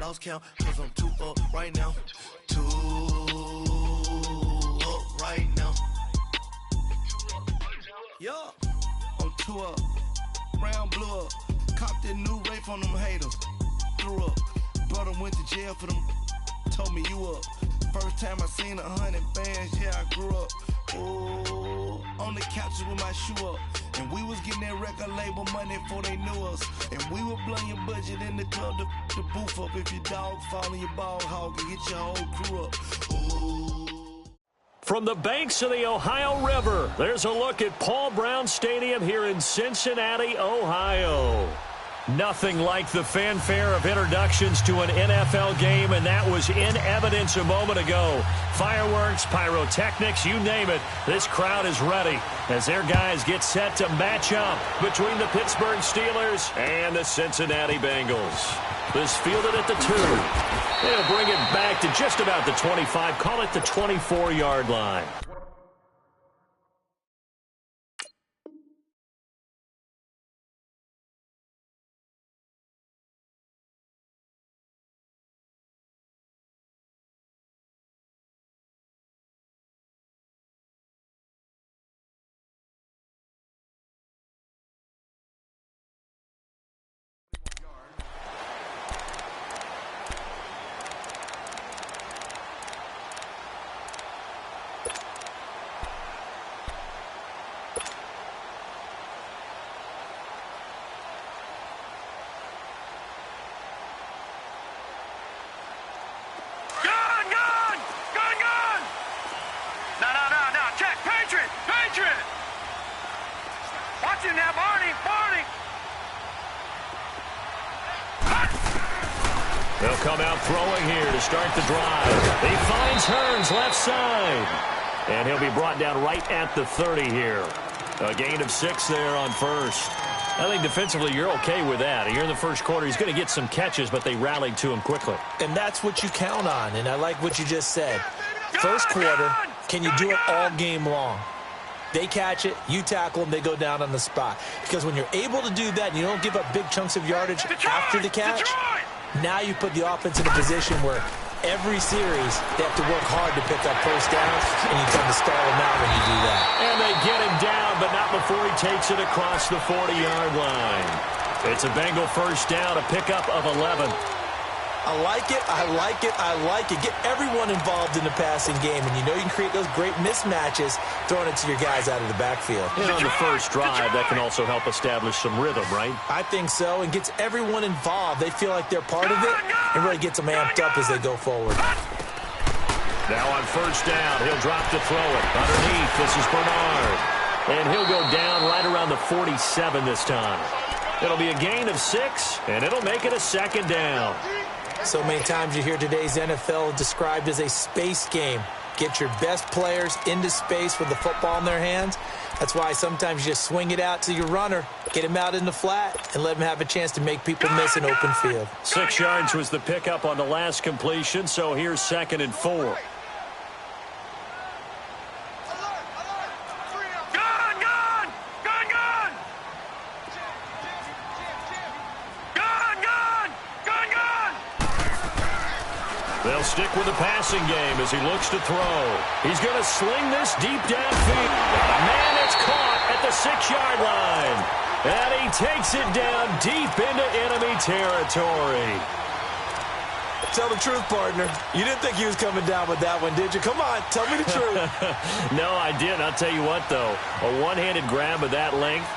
lost count, cause I'm too up right now. Too up right now. Yeah, I'm too up. Brown blew up. Copped that new rape on them haters. Threw up. Brother went to jail for them. Told me you up. First time I seen 100 bands, yeah, I grew up. Ooh, on the couches with my shoe up. And we was getting that record label money before they knew us. And we were blowing your budget in the club to the booth up. If your dog fall in your ball hog and get your whole crew up. Ooh. From the banks of the Ohio River, there's a look at Paul Brown Stadium here in Cincinnati, Ohio. Nothing like the fanfare of introductions to an NFL game, and that was in evidence a moment ago. Fireworks, pyrotechnics, you name it. This crowd is ready as their guys get set to match up between the Pittsburgh Steelers and the Cincinnati Bengals. This fielded at the 2. They'll bring it back to just about the 25, call it the 24-yard line. They'll come out throwing here to start the drive. He finds Hearns left side. And he'll be brought down right at the 30 here. A gain of 6 there on first. I think defensively you're okay with that. Here in the first quarter, he's going to get some catches, but they rallied to him quickly. And that's what you count on, and I like what you just said. First quarter, can you do it all game long? They catch it, you tackle them, they go down on the spot. Because when you're able to do that and you don't give up big chunks of yardage after the catch, now you put the offense in a position where every series they have to work hard to pick up first downs, and you tend to stall them out when you do that. And they get him down, but not before he takes it across the 40-yard line. It's a Bengal first down, a pickup of 11. I like it, I like it, I like it. Get everyone involved in the passing game, and you know you can create those great mismatches throwing it to your guys out of the backfield. And on the first drive, that can also help establish some rhythm, right? I think so, and gets everyone involved. They feel like they're part of it, and really gets them amped up as they go forward. Now on first down, he'll drop to throw it. Underneath, this is Bernard. And he'll go down right around the 47 this time. It'll be a gain of 6, and it'll make it a second down. So many times you hear today's NFL described as a space game. Get your best players into space with the football in their hands. That's why sometimes you just swing it out to your runner, get him out in the flat, and let him have a chance to make people miss an open field. 6 yards was the pickup on the last completion, so here's 2nd and 4. They'll stick with the passing game as he looks to throw. He's going to sling this deep downfield. Man, it's caught at the 6-yard line. And he takes it down deep into enemy territory. Tell the truth, partner. You didn't think he was coming down with that one, did you? Come on, tell me the truth. No, I didn't. I'll tell you what, though. A one-handed grab of that length.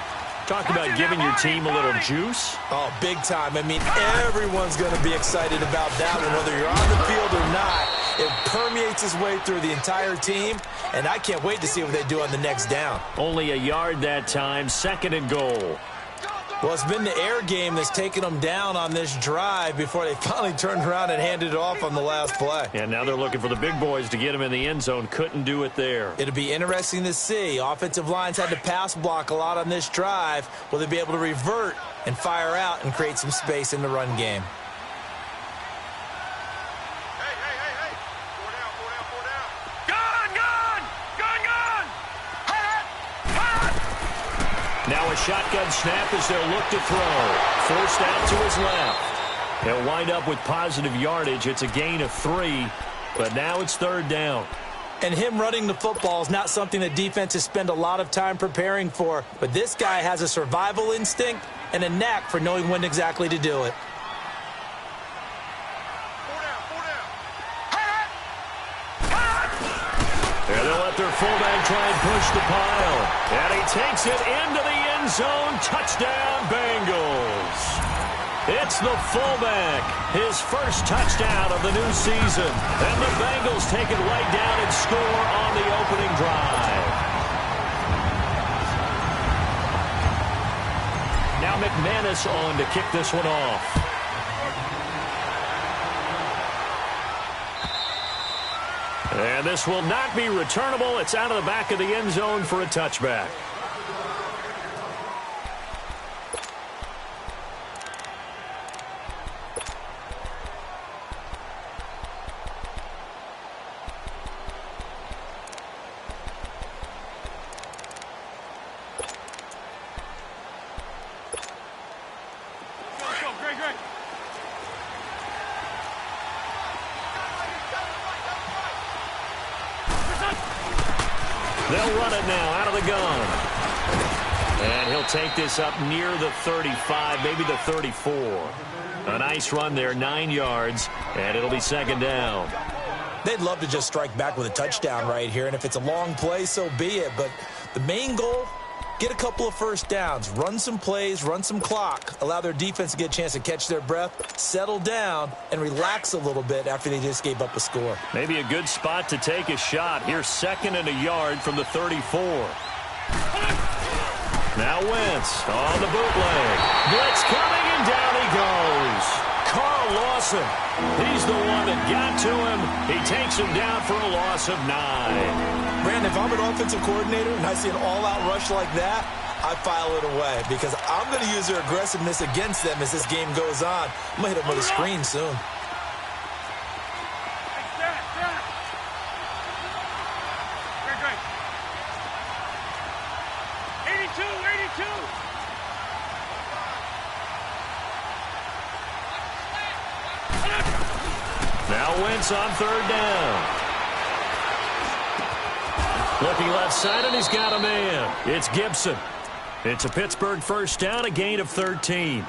Talk about giving your team a little juice. Oh, big time. I mean, everyone's going to be excited about that one, whether you're on the field or not. It permeates its way through the entire team, and I can't wait to see what they do on the next down. Only a yard that time, 2nd and goal. Well, it's been the air game that's taken them down on this drive before they finally turned around and handed it off on the last play. And now they're looking for the big boys to get them in the end zone. Couldn't do it there. It'll be interesting to see. Offensive lines had to pass block a lot on this drive. Will they be able to revert and fire out and create some space in the run game? Now a shotgun snap as they'll look to throw. Forced out to his left. He'll wind up with positive yardage. It's a gain of 3, but now it's 3rd down. And him running the football is not something that defenses spend a lot of time preparing for. But this guy has a survival instinct and a knack for knowing when exactly to do it. And they'll let their fullback try and push the pile. And he takes it into the end zone. Touchdown, Bengals. It's the fullback, his first touchdown of the new season. And the Bengals take it right down and score on the opening drive. Now McManus on to kick this one off. And this will not be returnable. It's out of the back of the end zone for a touchback. They'll run it now out of the gun. And he'll take this up near the 35, maybe the 34. A nice run there, 9 yards, and it'll be 2nd down. They'd love to just strike back with a touchdown right here, and if it's a long play, so be it. But the main goal, get a couple of first downs, run some plays, run some clock, allow their defense to get a chance to catch their breath, settle down, and relax a little bit after they just gave up a score. Maybe a good spot to take a shot. Here's 2nd and a yard from the 34. Now Wentz on the bootleg. Blitz coming, and down he goes. Carl Lawson, he's the one that got to him. He takes him down for a loss of 9. Brandon, if I'm an offensive coordinator and I see an all-out rush like that, I file it away because I'm going to use their aggressiveness against them as this game goes on. I'm going to hit them with a screen soon. Now Wentz on 3rd down. Looking left side, and he's got a man. It's Gibson. It's a Pittsburgh first down, a gain of 13.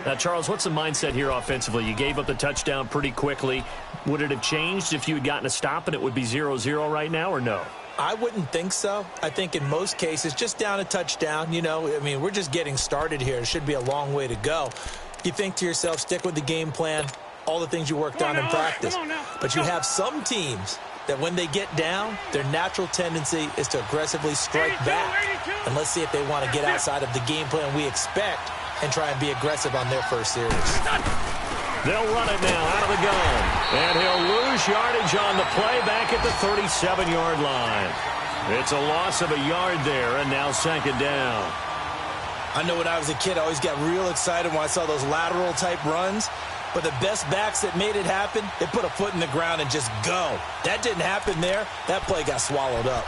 Now, Charles, what's the mindset here offensively? You gave up the touchdown pretty quickly. Would it have changed if you had gotten a stop and it would be 0-0 right now, or no? I wouldn't think so. I think in most cases, just down a touchdown, you know, I mean, we're just getting started here. It should be a long way to go. You think to yourself, stick with the game plan, all the things you worked on in practice. But you have some teams that when they get down, their natural tendency is to aggressively strike back. And let's see if they want to get outside of the game plan we expect and try and be aggressive on their first series. They'll run it now out of the gun. And he'll lose yardage on the play back at the 37-yard line. It's a loss of a yard there, and now 2nd down. I know when I was a kid, I always got real excited when I saw those lateral-type runs. But the best backs that made it happen, they put a foot in the ground and just go. That didn't happen there. That play got swallowed up.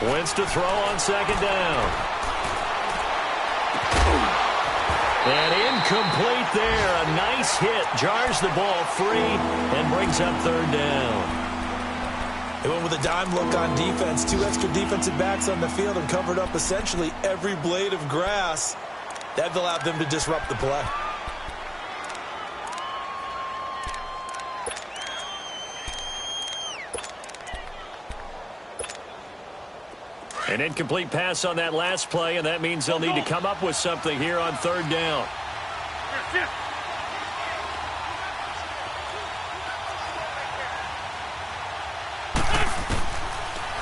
Wentz to throw on 2nd down. And incomplete there. A nice hit. Jars the ball free and brings up 3rd down. They went with a dime look on defense. 2 extra defensive backs on the field and covered up essentially every blade of grass. That allowed them to disrupt the play. An incomplete pass on that last play, and that means they'll need to come up with something here on 3rd down.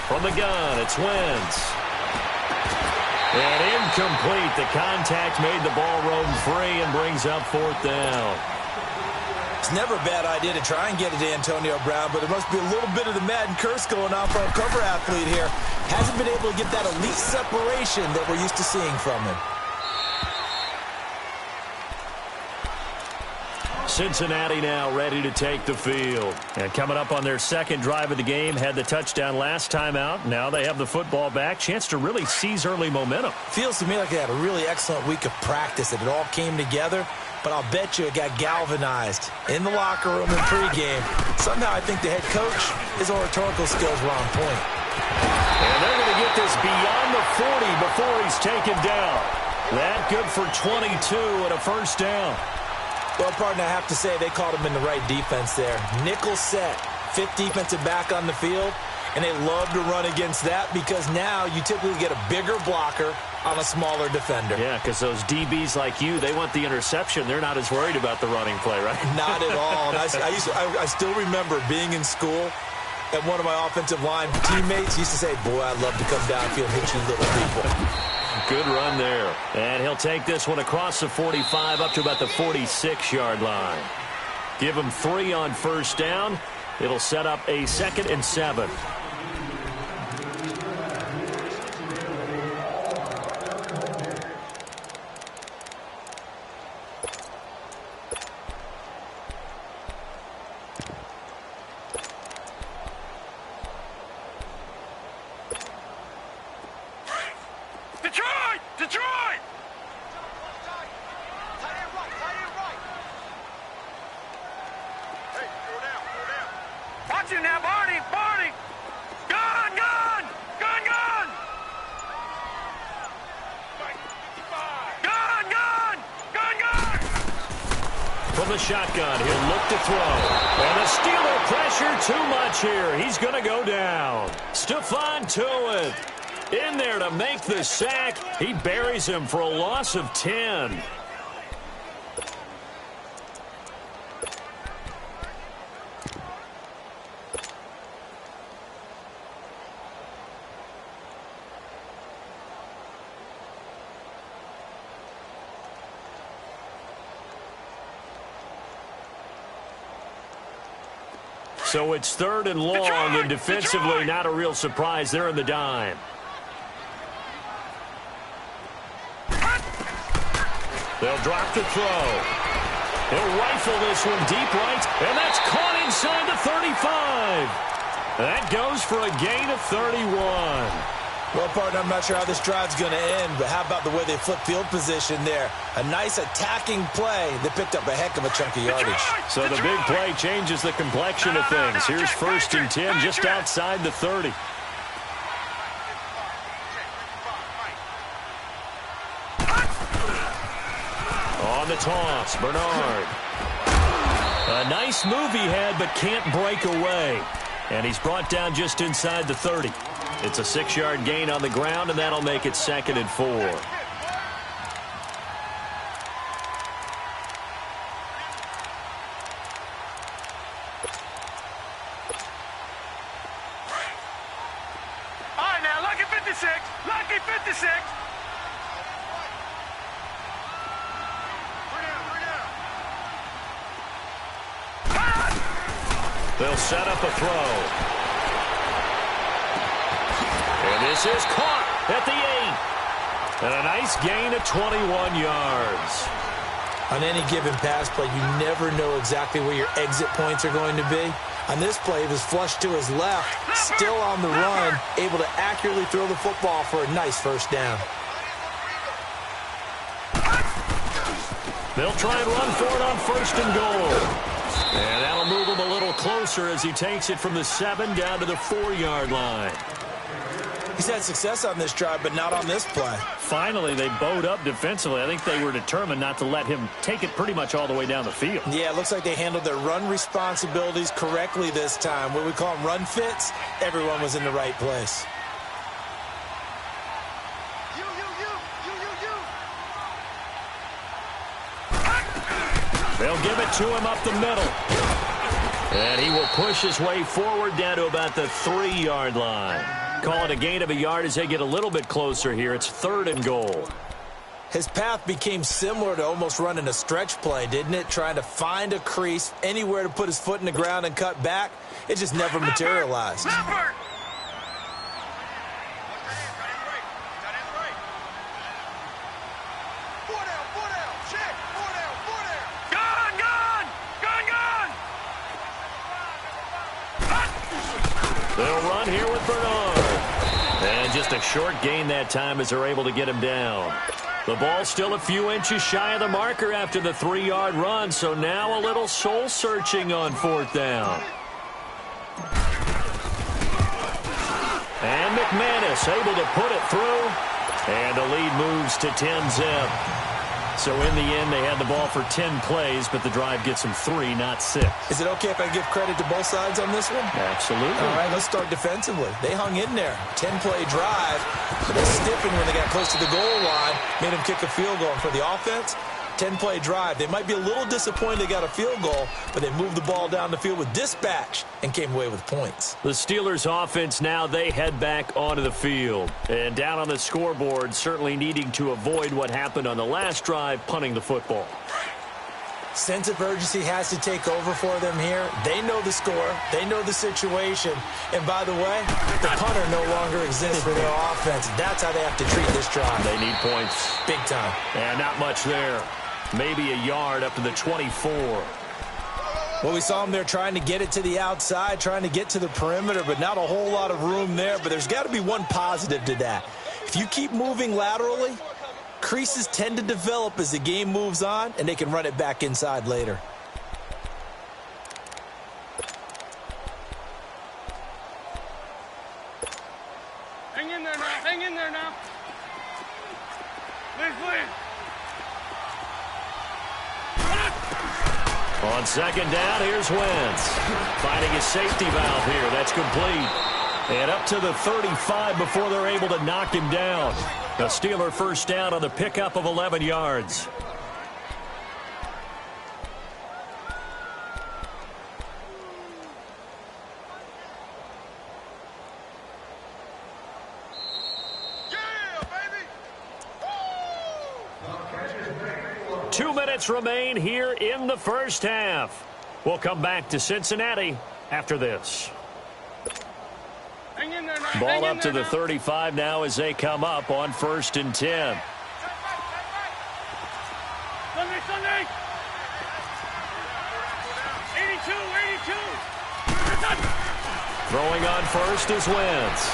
From the gun, it's Wentz. And incomplete. The contact made the ball roam free and brings up 4th down. It's never a bad idea to try and get it to Antonio Brown, but there must be a little bit of the Madden curse going on for a cover athlete here. Hasn't been able to get that elite separation that we're used to seeing from him. Cincinnati now ready to take the field. And coming up on their second drive of the game, had the touchdown last time out. Now they have the football back. Chance to really seize early momentum. Feels to me like they had a really excellent week of practice, that it all came together. But I'll bet you it got galvanized in the locker room and pregame. Somehow I think the head coach, his oratorical skills were on point. And they're going to get this beyond the 40 before he's taken down. That good for 22 and a first down. Well, partner, I have to say they called him in the right defense there. Nickel set, fifth defensive back on the field, and they love to run against that because now you typically get a bigger blocker on a smaller defender. Yeah, because those DBs like you, they want the interception. They're not as worried about the running play, right? Not at all. And I still remember being in school, and one of my offensive line teammates used to say, boy, I'd love to come downfield and hit you little people. Good run there. And he'll take this one across the 45 up to about the 46-yard line. Give him 3 on first down. It'll set up a 2nd and 7. From the shotgun, he'll look to throw. And the Steeler pressure too much here. He's going to go down. Stephon Tuitt in there to make the sack. He buries him for a loss of 10. So it's 3rd and long, and defensively not a real surprise. They're in the dime. They'll drop the throw. He'll rifle this one deep right, and that's caught inside the 35. That goes for a gain of 31. Well, partner, I'm not sure how this drive's going to end, but how about the way they flip field position there? A nice attacking play that picked up a heck of a chunk of yardage. So the big play changes the complexion of things. Here's 1st and 10 just outside the 30. On the toss, Bernard. A nice move he had, but can't break away. And he's brought down just inside the 30. It's a 6-yard gain on the ground, and that'll make it 2nd and 4. All right, now, lucky 56. Lucky 56. They'll set up a throw. And this is caught at the 8. And a nice gain of 21 yards. On any given pass play, you never know exactly where your exit points are going to be. On this play, it was flushed to his left, still on the run, able to accurately throw the football for a nice first down. They'll try and run for it on 1st and goal. And that'll move him a little closer as he takes it from the 7 down to the 4-yard line. He's had success on this drive, but not on this play. Finally, they bowed up defensively. I think they were determined not to let him take it pretty much all the way down the field. Yeah, it looks like they handled their run responsibilities correctly this time. What we call them run fits, everyone was in the right place. They'll give it to him up the middle. And he will push his way forward down to about the 3-yard line. Call it a gain of a yard as they get a little bit closer here. It's 3rd and goal. His path became similar to almost running a stretch play, didn't it? Trying to find a crease, anywhere to put his foot in the ground and cut back. It just never materialized. They'll run here with Bernard. And just a short gain that time as they're able to get him down. The ball still a few inches shy of the marker after the 3-yard run, so now a little soul-searching on 4th down. And McManus able to put it through. And the lead moves to 10-zip. So in the end, they had the ball for 10 plays, but the drive gets them 3, not 6. Is it okay if I give credit to both sides on this one? Absolutely. All right, let's start defensively. They hung in there. 10-play drive. But they stiffened when they got close to the goal line, made them kick a field goal. And for the offense, 10-play drive. They might be a little disappointed they got a field goal, but they moved the ball down the field with dispatch and came away with points. The Steelers offense now, they head back onto the field. And down on the scoreboard, certainly needing to avoid what happened on the last drive, punting the football. Sense of urgency has to take over for them here. They know the score. They know the situation. And by the way, the punter no longer exists for their offense. That's how they have to treat this drive. They need points. Big time. And not much there. Maybe a yard up to the 24. Well, we saw them there trying to get it to the outside, trying to get to the perimeter, but not a whole lot of room there. But there's got to be one positive to that. If you keep moving laterally, creases tend to develop as the game moves on, and they can run it back inside later. Hang in there now. Hang in there now. Please. On 2nd down, here's Wentz. Finding his safety valve here. That's complete. And up to the 35 before they're able to knock him down. A Steeler 1st down on the pickup of 11 yards. Yeah, baby. 2 minutes remain here in the 1st half. We'll come back to Cincinnati after this. Hang in there now. Ball up to the 35 now as they come up on 1st and 10. Sunday. 82. Throwing on 1st is Wentz.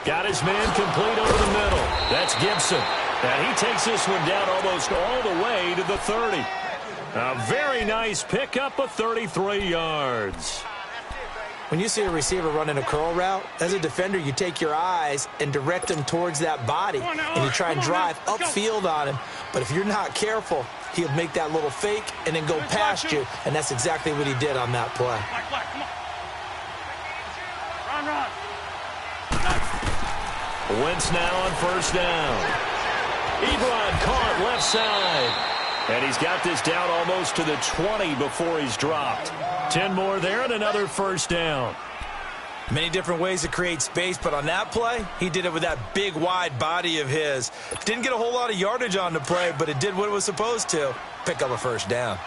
Got his man complete over the middle. That's Gibson. And he takes this one down almost all the way to the 30. A very nice pickup of 33 yards. When you see a receiver running a curl route, as a defender, you take your eyes and direct them towards that body, and you try and drive upfield on him. But if you're not careful, he'll make that little fake and then go past you, and that's exactly what he did on that play. Run. Wentz now on 1st down. Ebron caught left side. And he's got this down almost to the 20 before he's dropped. 10 more there and another 1st down. Many different ways to create space, but on that play, he did it with that big, wide body of his. Didn't get a whole lot of yardage on the play, but it did what it was supposed to. Pick up a 1st down.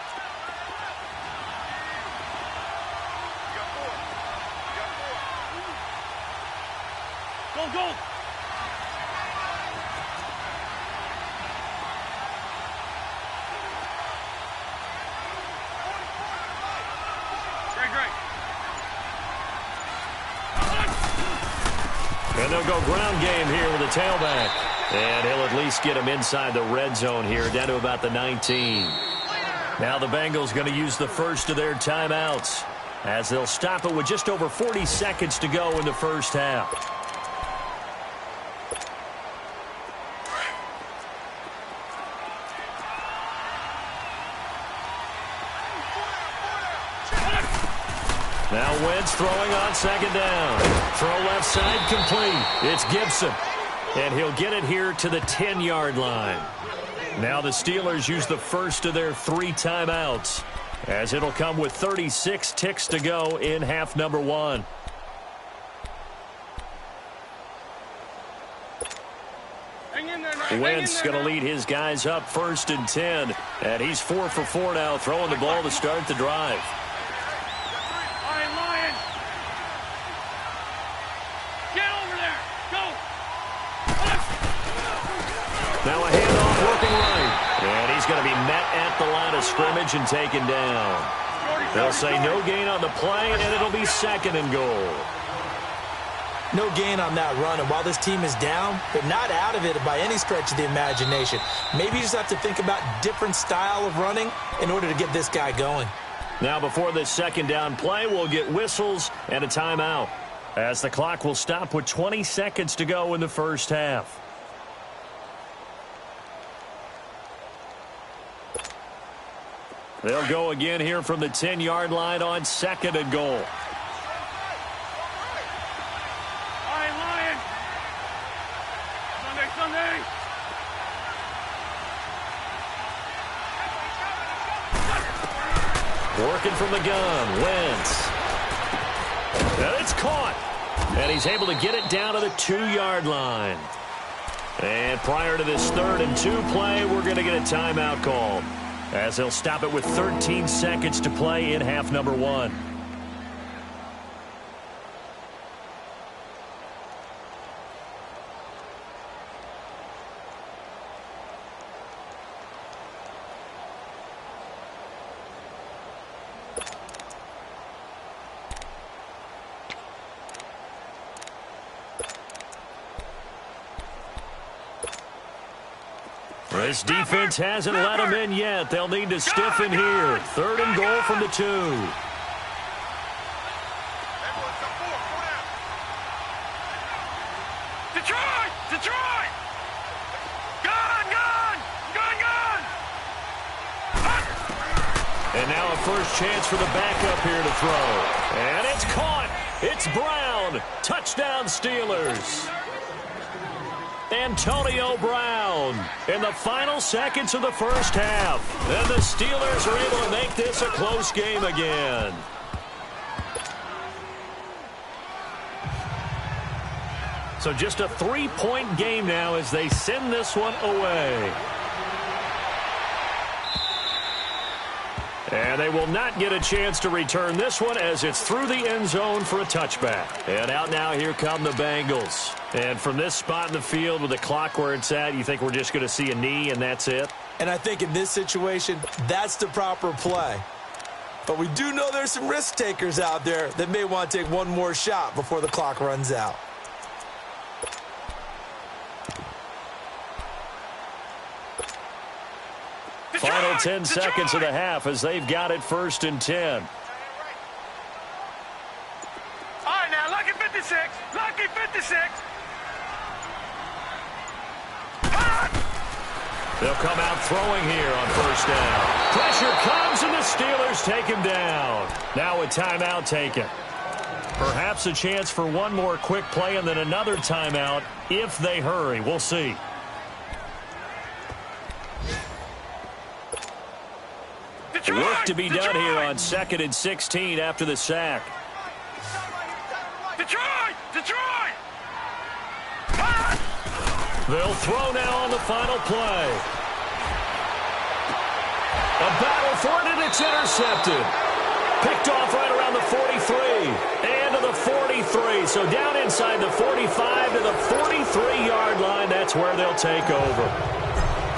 Go. And they'll go ground game here with a tailback. And he'll at least get him inside the red zone here, down to about the 19. Now the Bengals going to use the first of their timeouts as they'll stop it with just over 40 seconds to go in the 1st half. Now Wentz throwing on 2nd down. Throw left side complete. It's Gibson. And he'll get it here to the 10-yard line. Now the Steelers use the first of their 3 timeouts, as it'll come with 36 ticks to go in half number 1. Wentz going to lead his guys up 1st and 10. And he's 4 for 4 now, throwing the ball to start the drive. Now a handoff working right. And he's going to be met at the line of scrimmage and taken down. They'll say no gain on the play, and it'll be 2nd and goal. No gain on that run, and while this team is down, they're not out of it by any stretch of the imagination. Maybe you just have to think about different style of running in order to get this guy going. Now before this 2nd down play, we'll get whistles and a timeout, as the clock will stop with 20 seconds to go in the first half. They'll go again here from the 10-yard line on 2nd and goal. Sunday. Working from the gun, Wentz. And it's caught. And he's able to get it down to the 2-yard line. And prior to this 3rd and 2 play, we're going to get a timeout called, as they'll stop it with 13 seconds to play in half number 1. This defense hasn't let him in yet. They'll need to stiffen here. 3rd and goal from the 2. Detroit! Detroit! Gun! And now a first chance for the backup here to throw. And it's caught. It's Brown. Touchdown, Steelers. Antonio Brown in the final seconds of the first half. And the Steelers are able to make this a close game again. So just a 3-point game now as they send this one away. And they will not get a chance to return this one as it's through the end zone for a touchback. And out now, here come the Bengals. And from this spot in the field with the clock where it's at, you think we're just going to see a knee and that's it? And I think in this situation, that's the proper play. But we do know there's some risk takers out there that may want to take one more shot before the clock runs out. Final 10 seconds of the half as they've got it 1st and 10. All right, now, lucky 56. Lucky 56. They'll come out throwing here on 1st down. Pressure comes, and the Steelers take him down. Now a timeout taken. Perhaps a chance for one more quick play and then another timeout if they hurry. We'll see. Work to be done here on 2nd and 16 after the sack. Detroit! Detroit! They'll throw now on the final play. A battle for it, and it's intercepted. Picked off right around the 43 and to the 43. So down inside the 45 to the 43-yard line. That's where they'll take over.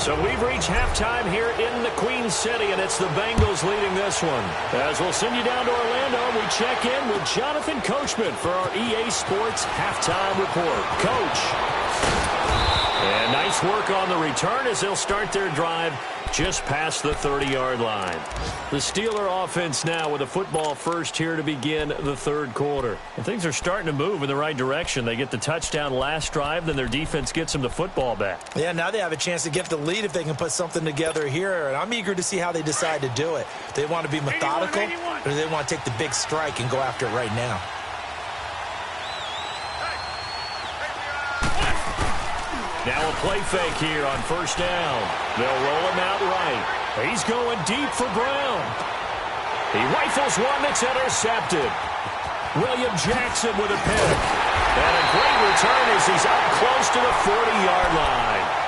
So we've reached halftime here in the Queen City, and it's the Bengals leading this one. As we'll send you down to Orlando, and we check in with Jonathan Coachman for our EA Sports Halftime Report. Coach. And nice work on the return as they'll start their drive just past the 30-yard line. The Steeler offense now with a football first here to begin the 3rd quarter. And things are starting to move in the right direction. They get the touchdown last drive, then their defense gets them the football back. Yeah, now they have a chance to get the lead if they can put something together here. And I'm eager to see how they decide to do it. Do they want to be methodical, 81. or do they want to take the big strike and go after it right now? Now a play fake here on 1st down. They'll roll him out right. He's going deep for Brown. He rifles one that's intercepted. William Jackson with a pick. And a great return as he's up close to the 40-yard line.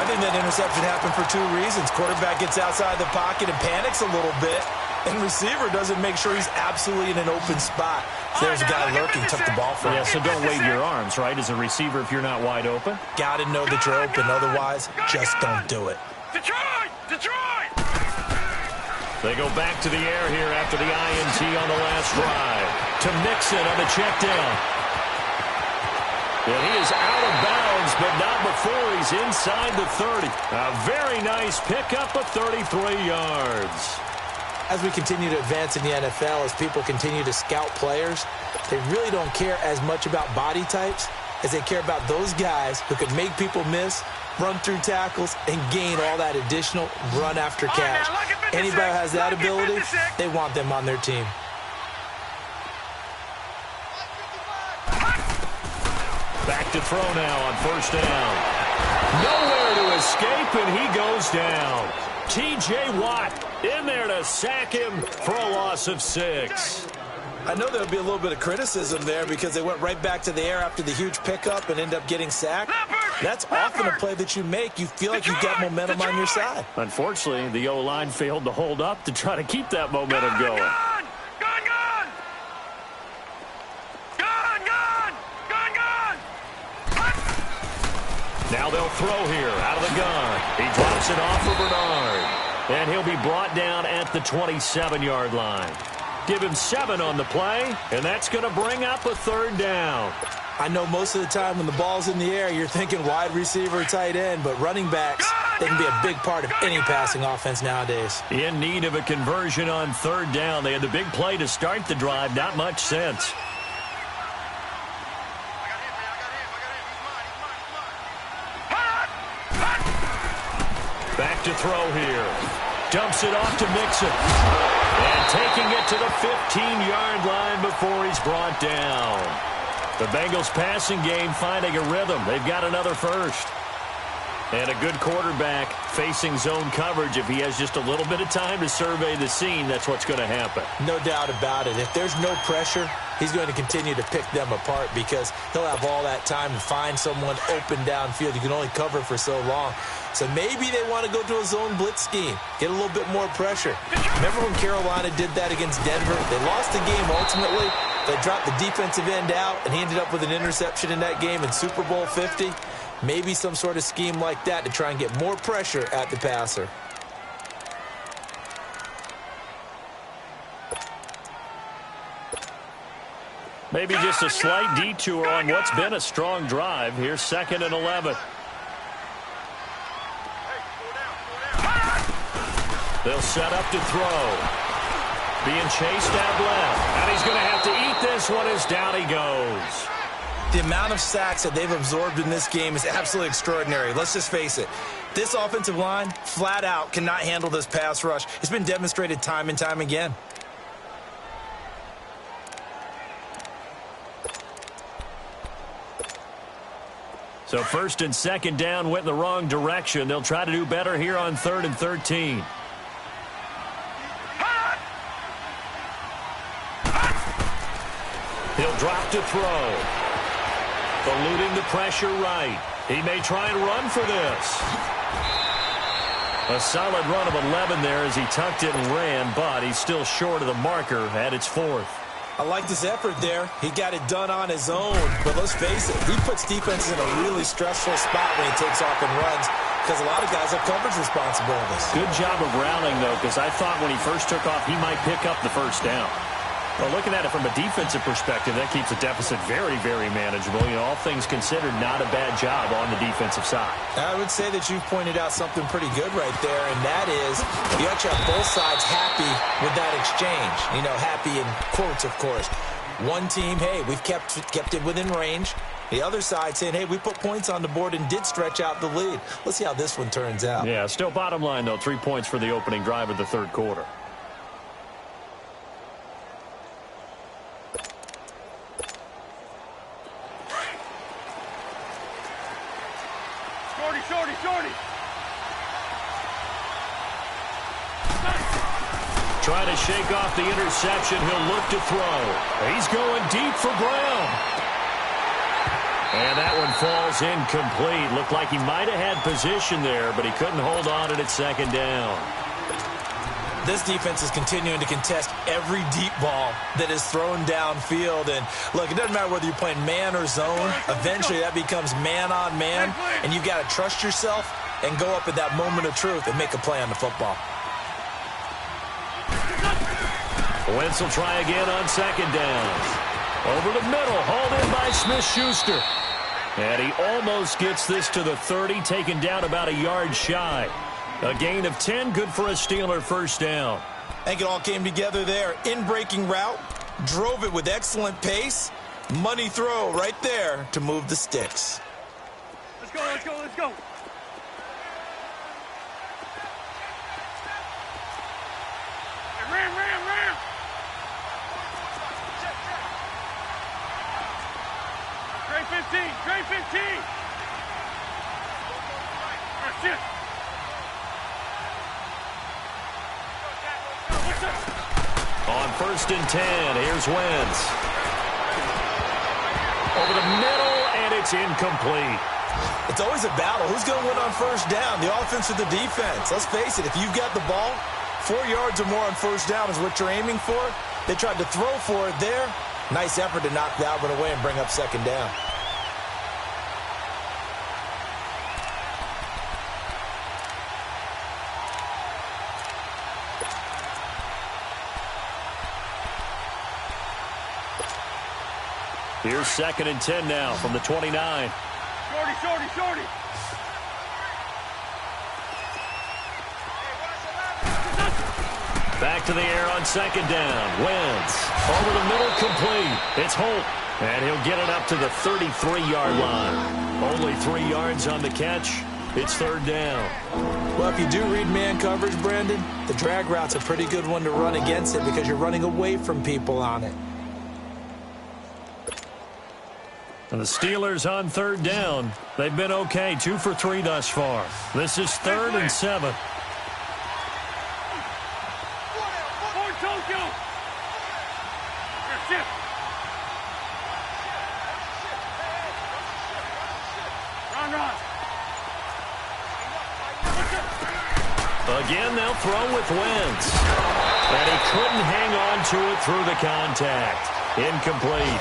I think that interception happened for two reasons. Quarterback gets outside the pocket and panics a little bit, and receiver doesn't make sure he's absolutely in an open spot. So there's a guy lurking, took the ball from him. Yeah, so don't wave your arms, right, as a receiver if you're not wide open. Got to know that you're open. Otherwise, just don't do it. Detroit! Detroit! They go back to the air here after the INT on the last drive. To Mixon on the check down. And he is out of bounds, but not before he's inside the 30. A very nice pickup of 33 yards. As we continue to advance in the NFL, as people continue to scout players, they really don't care as much about body types as they care about those guys who can make people miss, run through tackles, and gain all that additional run after catch. Anybody who has that ability, they want them on their team. Back to throw now on first down. Nowhere to escape, and he goes down. T.J. Watt in there to sack him for a loss of 6. I know there'll be a little bit of criticism there because they went right back to the air after the huge pickup and end up getting sacked. That's often a play that you make. You feel like you've got momentum on your side. Unfortunately, the O-line failed to hold up to try to keep that momentum going. Now they'll throw here out of the gun. He drops it off for Bernard. And he'll be brought down at the 27-yard line. Give him 7 on the play, and that's going to bring up a third down. I know most of the time when the ball's in the air, you're thinking wide receiver, tight end, but running backs, they can be a big part of any passing offense nowadays. In need of a conversion on third down. They had the big play to start the drive. Not much sense. Back to throw here. Dumps it off to Mixon. And taking it to the 15-yard line before he's brought down. The Bengals passing game finding a rhythm. They've got another first. And a good quarterback facing zone coverage. If he has just a little bit of time to survey the scene, that's what's going to happen. No doubt about it. If there's no pressure, he's going to continue to pick them apart because he'll have all that time to find someone open downfield. You can only cover for so long. So maybe they want to go to a zone blitz scheme, get a little bit more pressure. Remember when Carolina did that against Denver? They lost the game ultimately. They dropped the defensive end out, and he ended up with an interception in that game in Super Bowl 50. Maybe some sort of scheme like that to try and get more pressure at the passer. Maybe just a slight detour on what's been a strong drive. Here's 2nd and 11. They'll set up to throw. Being chased out left. And he's going to have to eat this one as down he goes. The amount of sacks that they've absorbed in this game is absolutely extraordinary. Let's just face it. This offensive line, flat out, cannot handle this pass rush. It's been demonstrated time and time again. So 1st and 2nd down went in the wrong direction. They'll try to do better here on 3rd and 13. He'll drop to throw. Eluding the pressure right. He may try and run for this. A solid run of 11 there as he tucked it and ran, but he's still short of the marker at its 4th. I like this effort there. He got it done on his own. But let's face it, he puts defenses in a really stressful spot when he takes off and runs because a lot of guys have coverage responsibilities. Good job of rallying, though, because I thought when he first took off, he might pick up the first down. Well, looking at it from a defensive perspective, that keeps the deficit very, very manageable. You know, all things considered, not a bad job on the defensive side. I would say that you've pointed out something pretty good right there, and that is you actually have both sides happy with that exchange. You know, happy in quotes, of course. One team, hey, we've kept it within range. The other side saying, hey, we put points on the board and did stretch out the lead. Let's see how this one turns out. Yeah, still bottom line, though, 3 points for the opening drive of the 3rd quarter. Shorty. Trying to shake off the interception. He'll look to throw. He's going deep for Brown. And that one falls incomplete. Looked like he might have had position there, but he couldn't hold on at second down. This defense is continuing to contest every deep ball that is thrown downfield. And, look, it doesn't matter whether you're playing man or zone. Eventually, that becomes man on man, and you've got to trust yourself and go up at that moment of truth and make a play on the football. Wentz will try again on second down. Over the middle, hauled in by Smith-Schuster. And he almost gets this to the 30, taken down about a yard shy. A gain of 10, good for a Steeler first down. I think it all came together there. In-breaking route, drove it with excellent pace. Money throw right there to move the sticks. Let's go, let's go, let's go. Ram, ram, ram. Trey 15, Trey 15. That's it. On first and 10, here's Wentz. Over the middle, and it's incomplete. It's always a battle. Who's going to win on first down, the offense or the defense? Let's face it, if you've got the ball, 4 yards or more on first down is what you're aiming for. They tried to throw for it there. Nice effort to knock that one away and bring up second down. Here's second and 10 now from the 29. Shorty, shorty, shorty. Back to the air on second down. Wentz over the middle, complete. It's Holt, and he'll get it up to the 33-yard line. Only 3 yards on the catch. It's third down. Well, if you do read man coverage, Brandon, the drag route's a pretty good one to run against it because you're running away from people on it. And the Steelers on third down. They've been okay, 2 for 3 thus far. This is third and 7. Tokyo. That's it. Run, run. Again, they'll throw with Wentz. And he couldn't hang on to it through the contact. Incomplete.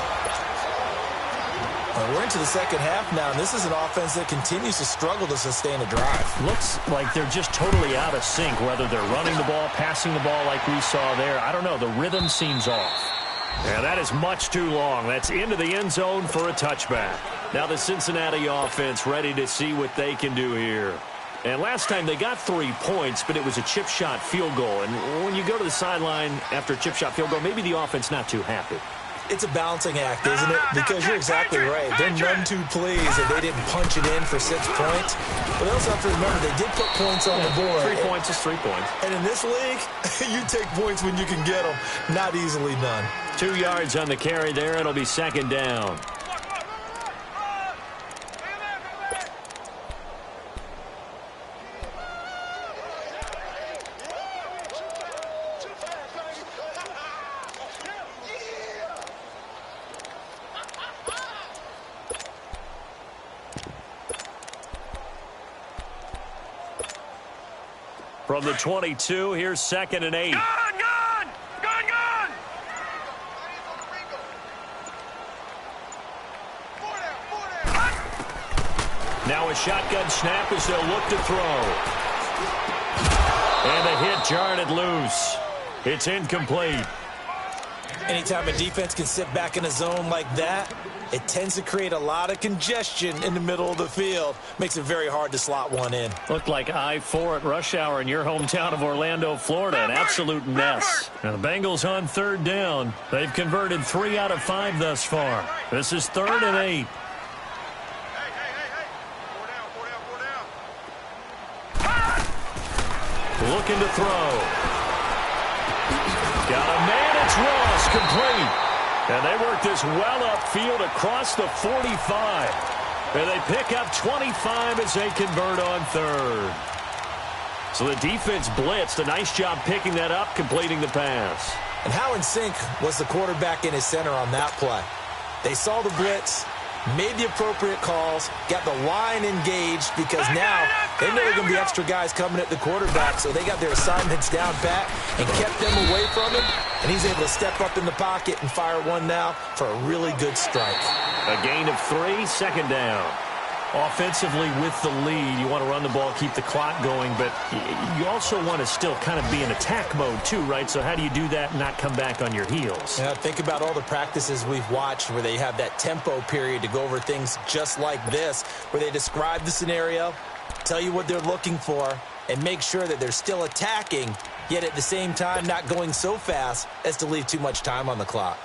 We're into the second half now, and this is an offense that continues to struggle to sustain a drive. Looks like they're just totally out of sync, whether they're running the ball, passing the ball like we saw there. I don't know. The rhythm seems off. And that is much too long. That's into the end zone for a touchback. Now the Cincinnati offense ready to see what they can do here. And last time they got 3 points, but it was a chip shot field goal. And when you go to the sideline after a chip shot field goal, maybe the offense not too happy. It's a balancing act, isn't it? Because you're exactly right. They're none too pleased that they didn't punch it in for 6 points. But they also have to remember they did put points on the board. 3 points is 3 points. And in this league, you take points when you can get them. Not easily done. 2 yards on the carry there. It'll be second down. From the 22, here's second and 8. Gun, gun! Gun, gun! Now a shotgun snap as they'll look to throw. And the hit jarred it loose. It's incomplete. Anytime a defense can sit back in a zone like that, it tends to create a lot of congestion in the middle of the field. Makes it very hard to slot one in. Looked like I-4 at rush hour in your hometown of Orlando, Florida. An absolute mess. Now the Bengals on third down. They've converted 3 out of 5 thus far. This is third and 8. Looking to throw. Got a man, it's Ross, complete. And they work this well upfield across the 45. And they pick up 25 as they convert on third. So the defense blitzed. A nice job picking that up, completing the pass. And how in sync was the quarterback and his center on that play? They saw the blitz, made the appropriate calls, got the line engaged, because now they know there are going to be extra guys coming at the quarterback, so they got their assignments down pat and kept them away from him, and he's able to step up in the pocket and fire one now for a really good strike. A gain of 3, second down. Offensively with the lead, you want to run the ball, keep the clock going, but you also want to still kind of be in attack mode too, right? So how do you do that and not come back on your heels? Yeah, think about all the practices we've watched where they have that tempo period to go over things just like this, where they describe the scenario, tell you what they're looking for, and make sure that they're still attacking, yet at the same time not going so fast as to leave too much time on the clock.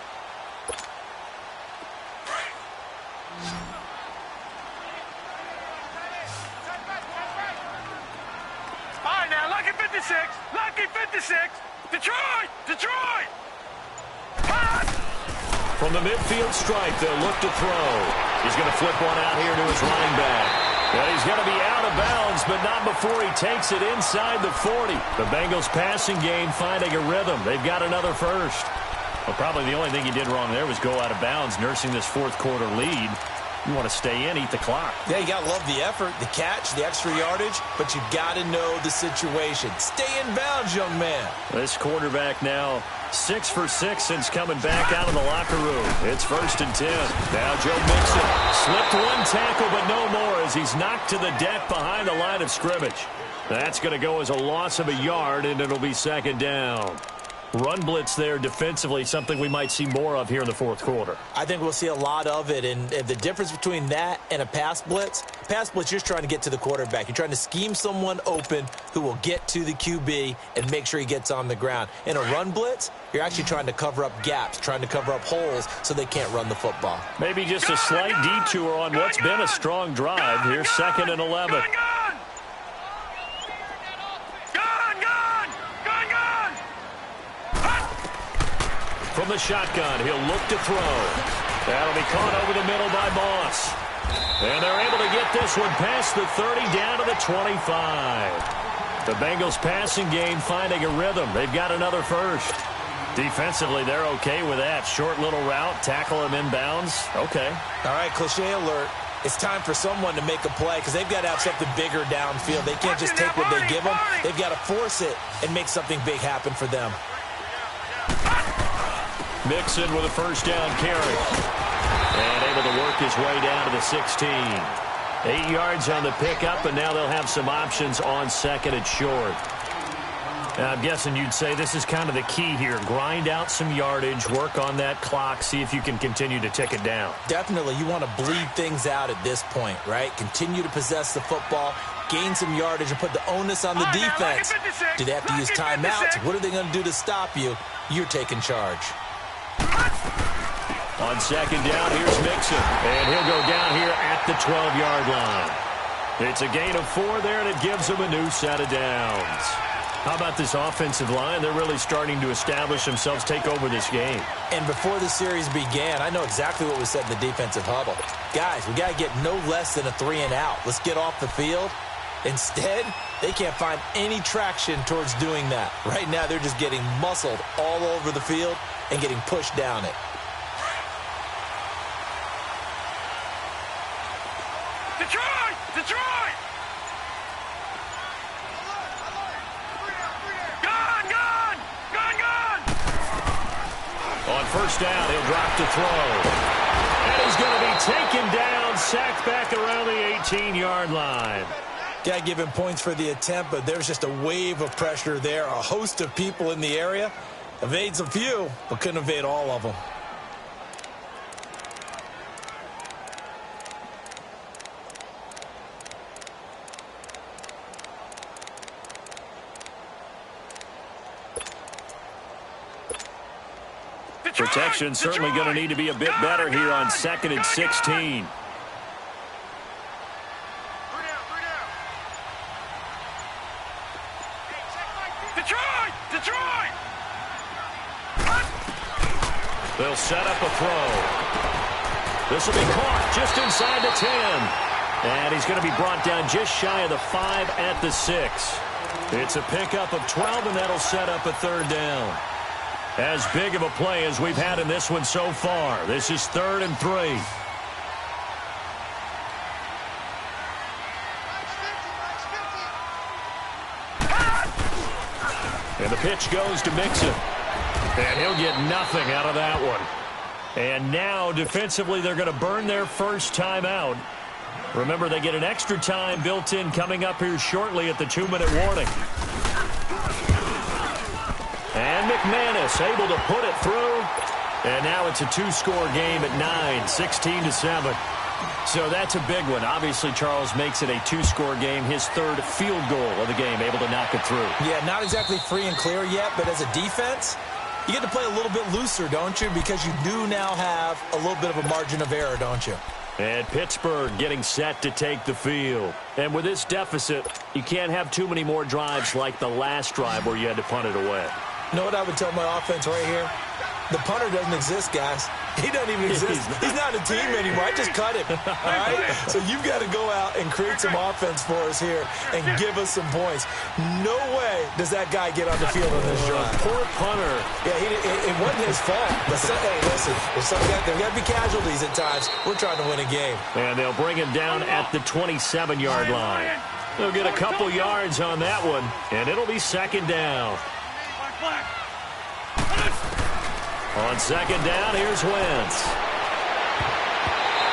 Lucky 56. Detroit! Detroit! From the midfield stripe, they'll look to throw. He's going to flip one out here to his running back. And he's going to be out of bounds, but not before he takes it inside the 40. The Bengals passing game finding a rhythm. They've got another first. Well, probably the only thing he did wrong there was go out of bounds, nursing this fourth quarter lead. You want to stay in, eat the clock. Yeah, you got to love the effort, the catch, the extra yardage, but you got to know the situation. Stay in bounds, young man. This quarterback now 6 for 6 since coming back out of the locker room. It's 1st and 10. Now Joe Mixon slipped one tackle, but no more as he's knocked to the deck behind the line of scrimmage. That's going to go as a loss of a yard, and it'll be 2nd down. Run blitz there defensively, something we might see more of here in the fourth quarter. I think we'll see a lot of it, and the difference between that and a pass blitz, you're just trying to get to the quarterback. You're trying to scheme someone open who will get to the QB and make sure he gets on the ground. In a run blitz, you're actually trying to cover up gaps, trying to cover up holes so they can't run the football. Maybe just a slight detour on what's been a strong drive. Here's 2nd and 11. From the shotgun, he'll look to throw. That'll be caught over the middle by Moss. And they're able to get this one past the 30 down to the 25. The Bengals passing game finding a rhythm. They've got another first. Defensively, they're okay with that. Short little route, tackle him inbounds. Okay. All right, cliche alert. It's time for someone to make a play because they've got to have something bigger downfield. They can't just take what they give them. They've got to force it and make something big happen for them. Mixon with a 1st down carry. And able to work his way down to the 16. 8 yards on the pickup, and now they'll have some options on 2nd and short. Now, I'm guessing you'd say this is kind of the key here. Grind out some yardage, work on that clock, see if you can continue to tick it down. Definitely. You want to bleed things out at this point, right? Continue to possess the football, gain some yardage, and put the onus on the defense. Do they have to use timeouts? What are they going to do to stop you? You're taking charge. On 2nd down, here's Mixon. And he'll go down here at the 12-yard line. It's a gain of 4 there, and it gives them a new set of downs. How about this offensive line? They're really starting to establish themselves, take over this game. And before the series began, I know exactly what was said in the defensive huddle. Guys, we got to get no less than a 3-and-out. Let's get off the field. Instead, they can't find any traction towards doing that. Right now, they're just getting muscled all over the field and getting pushed down it. Detroit! Detroit! Gun! Gun! Gun! Gun! On 1st down, he'll drop to throw. And he's going to be taken down, sacked back around the 18-yard line. Got to give him points for the attempt, but there's just a wave of pressure there. A host of people in the area. Evades a few, but couldn't evade all of them. Protection certainly going to need to be a bit better here on 2nd and 16. Detroit! Detroit! They'll set up a throw. This will be caught just inside the 10. And he's going to be brought down just shy of the 5 at the 6. It's a pickup of 12, and that'll set up a 3rd down. As big of a play as we've had in this one so far. This is 3rd and 3. And the pitch goes to Mixon. And he'll get nothing out of that one. And now, defensively, they're going to burn their first timeout. Remember, they get an extra time built in coming up here shortly at the 2-minute warning. And McManus able to put it through. And now it's a 2-score game at 9, 16-7. So that's a big one. Obviously, Charles makes it a 2-score game, his third field goal of the game, able to knock it through. Yeah, not exactly free and clear yet, but as a defense, you get to play a little bit looser, don't you? Because you do now have a little bit of a margin of error, don't you? And Pittsburgh getting set to take the field. And with this deficit, you can't have too many more drives like the last drive where you had to punt it away. You know what I would tell my offense right here? The punter doesn't exist, guys. He doesn't even exist. He's not a team anymore. I just cut him. All right? So you've got to go out and create some offense for us here and give us some points. No way does that guy get on the field on this drive. Poor punter. Yeah, it wasn't his fault. But hey, listen, there's got to be casualties at times. We're trying to win a game. And they'll bring him down at the 27-yard line. They'll get a couple yards on that one, and it'll be second down. On second down, here's Wentz.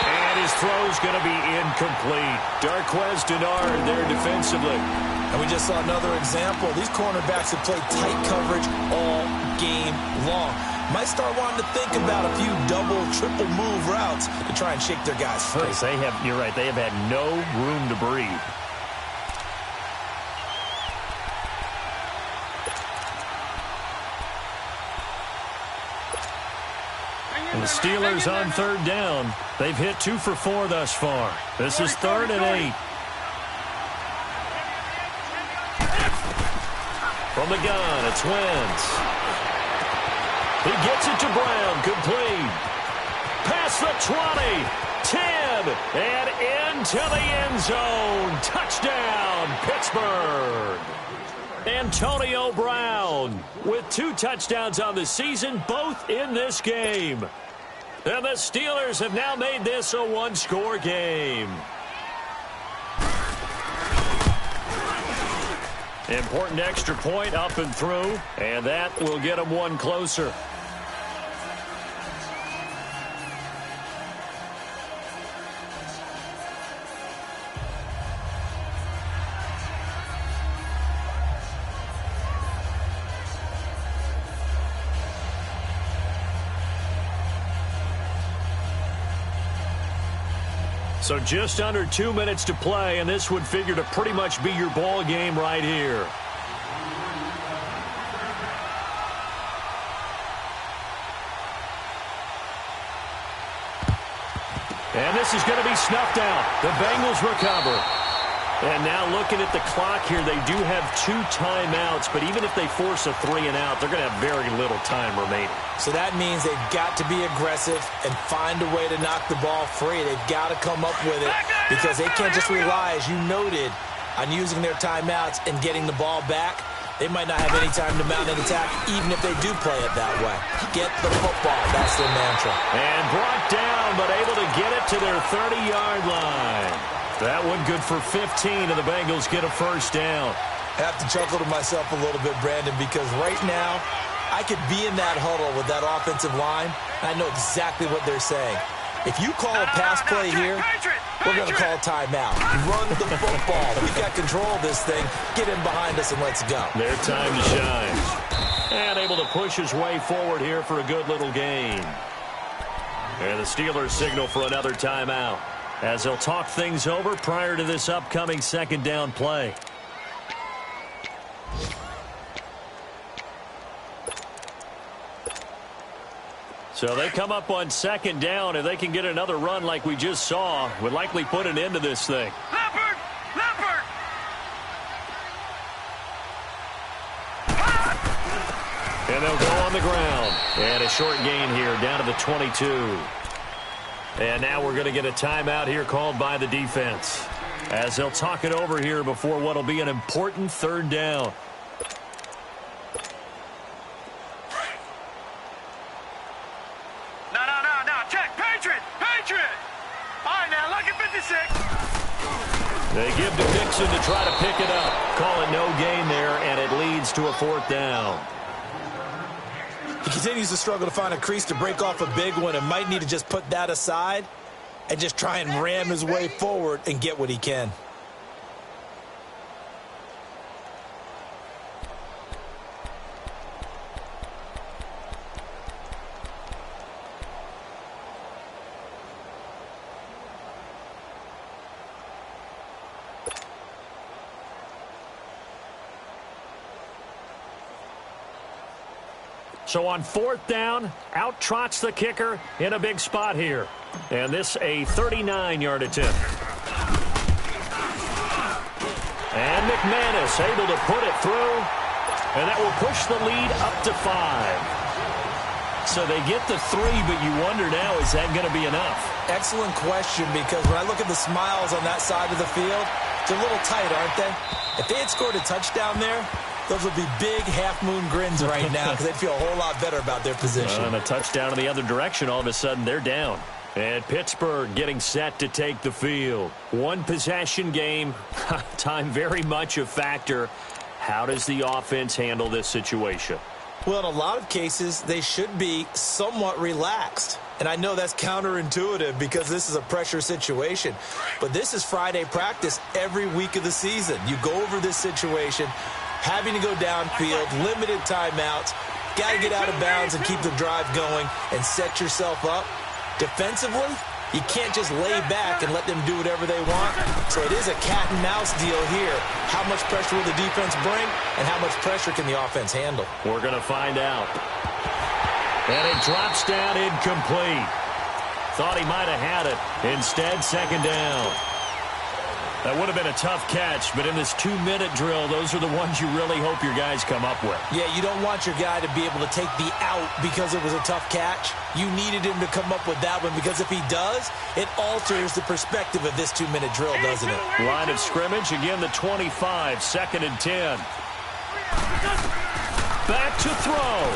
And his throw's going to be incomplete. Darquez Denard there defensively. And we just saw another example. These cornerbacks have played tight coverage all game long. Might start wanting to think about a few double, triple move routes to try and shake their guys free. You're right, they have had no room to breathe. And the Steelers on third down. They've hit 2 for 4 thus far. This is 3rd and 8. From the gun, it's Wentz. He gets it to Brown, complete. Past the 20, 10, and into the end zone. Touchdown, Pittsburgh. Antonio Brown with 2 touchdowns on the season, both in this game. And the Steelers have now made this a 1-score game. Important extra point up and through, and that will get them 1 closer. So just under 2 minutes to play, and this would figure to pretty much be your ball game right here. And this is going to be snuffed out. The Bengals recover. And now looking at the clock here, they do have 2 timeouts, but even if they force a 3 and out, they're going to have very little time remaining. So that means they've got to be aggressive and find a way to knock the ball free. They've got to come up with it because they can't just rely, as you noted, on using their timeouts and getting the ball back. They might not have any time to mount an attack, even if they do play it that way. Get the football. That's their mantra. And brought down, but able to get it to their 30-yard line. That one good for 15, and the Bengals get a first down. I have to chuckle to myself a little bit, Brandon, because right now I could be in that huddle with that offensive line, and I know exactly what they're saying. If you call a pass play here, we're going to call timeout. Run the football. We've got control of this thing. Get in behind us and let's go. Their time to shine. And able to push his way forward here for a good little gain. And the Steelers signal for another timeout as they'll talk things over prior to this upcoming second down play. So they come up on second down. If they can get another run like we just saw, would likely put an end to this thing. Leopard! Leopard! And they'll go on the ground. And a short gain here down to the 22. And now we're going to get a timeout here called by the defense as they'll talk it over here before what will be an important third down. No, check. Patriot! Patriot! All right, now, lucky 56. They give to Dixon to try to pick it up. Call it no gain there, and it leads to a 4th down. He continues to struggle to find a crease to break off a big one and might need to just put that aside and just try and ram his way forward and get what he can. So on 4th down, out trots the kicker in a big spot here. And this a 39-yard attempt. And McManus able to put it through. And that will push the lead up to 5. So they get the 3, but you wonder now, is that going to be enough? Excellent question, because when I look at the smiles on that side of the field, they're a little tight, aren't they? If they had scored a touchdown there, those would be big half-moon grins right now because they'd feel a whole lot better about their position. And a touchdown in the other direction, all of a sudden they're down. And Pittsburgh getting set to take the field. One possession game, time very much a factor. How does the offense handle this situation? Well, in a lot of cases, they should be somewhat relaxed. And I know that's counterintuitive because this is a pressure situation. But this is Friday practice every week of the season. You go over this situation, having to go downfield, limited timeouts, got to get out of bounds and keep the drive going and set yourself up. Defensively, you can't just lay back and let them do whatever they want. So it is a cat and mouse deal here. How much pressure will the defense bring and how much pressure can the offense handle? We're going to find out. And it drops down incomplete. Thought he might have had it. Instead, 2nd down. That would have been a tough catch, but in this 2-minute drill, those are the ones you really hope your guys come up with. Yeah, you don't want your guy to be able to take the out because it was a tough catch. You needed him to come up with that one because if he does, it alters the perspective of this 2-minute drill, doesn't it? Line of scrimmage, again the 25, 2nd and 10. Back to throw.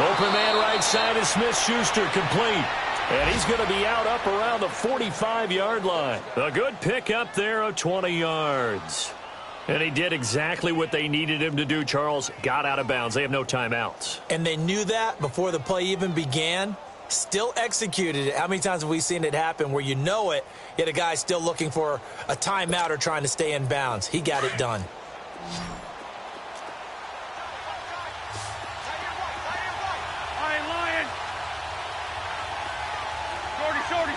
Open man right side is Smith-Schuster, complete. And he's going to be out up around the 45-yard line. A good pick up there of 20 yards. And he did exactly what they needed him to do, Charles. Got out of bounds. They have no timeouts. And they knew that before the play even began. Still executed it. How many times have we seen it happen where you know it, yet a guy's still looking for a timeout or trying to stay in bounds? He got it done.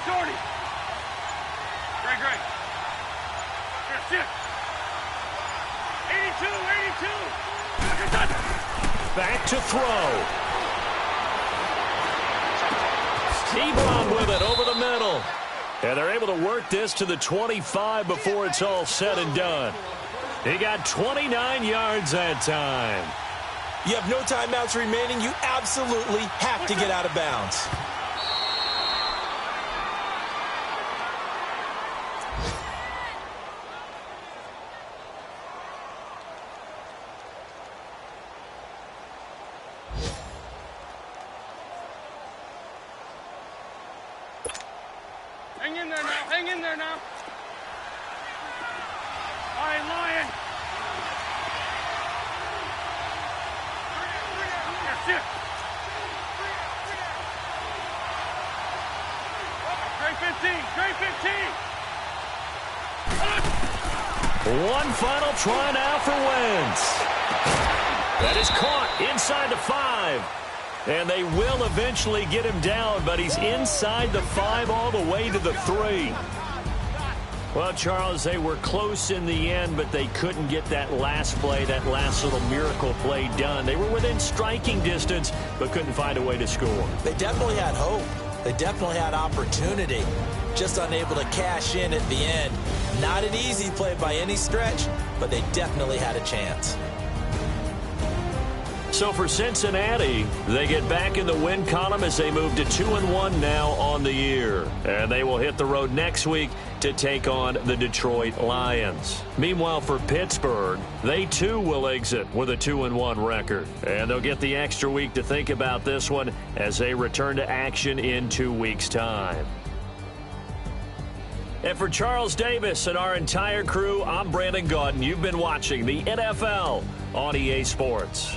Shorty. Great. Here, 82. Back to throw. Ebron with it over the middle. And they're able to work this to the 25 before it's all said and done. He got 29 yards that time. You have no timeouts remaining. You absolutely have to get out of bounds. Hang in there now. All right, Lion. That's it. Great 15. One final try now for Wentz. That is caught inside the 5. And they will eventually get him down, but he's inside the 5 all the way to the 3. Well, Charles, they were close in the end, but they couldn't get that last play, that last little miracle play done. They were within striking distance, but couldn't find a way to score. They definitely had hope. They definitely had opportunity. Just unable to cash in at the end. Not an easy play by any stretch, but they definitely had a chance. So for Cincinnati, they get back in the win column as they move to 2-1 now on the year. And they will hit the road next week to take on the Detroit Lions. Meanwhile, for Pittsburgh, they too will exit with a 2-1 record. And they'll get the extra week to think about this one as they return to action in 2 weeks' time. And for Charles Davis and our entire crew, I'm Brandon Gaudin. You've been watching the NFL on EA Sports.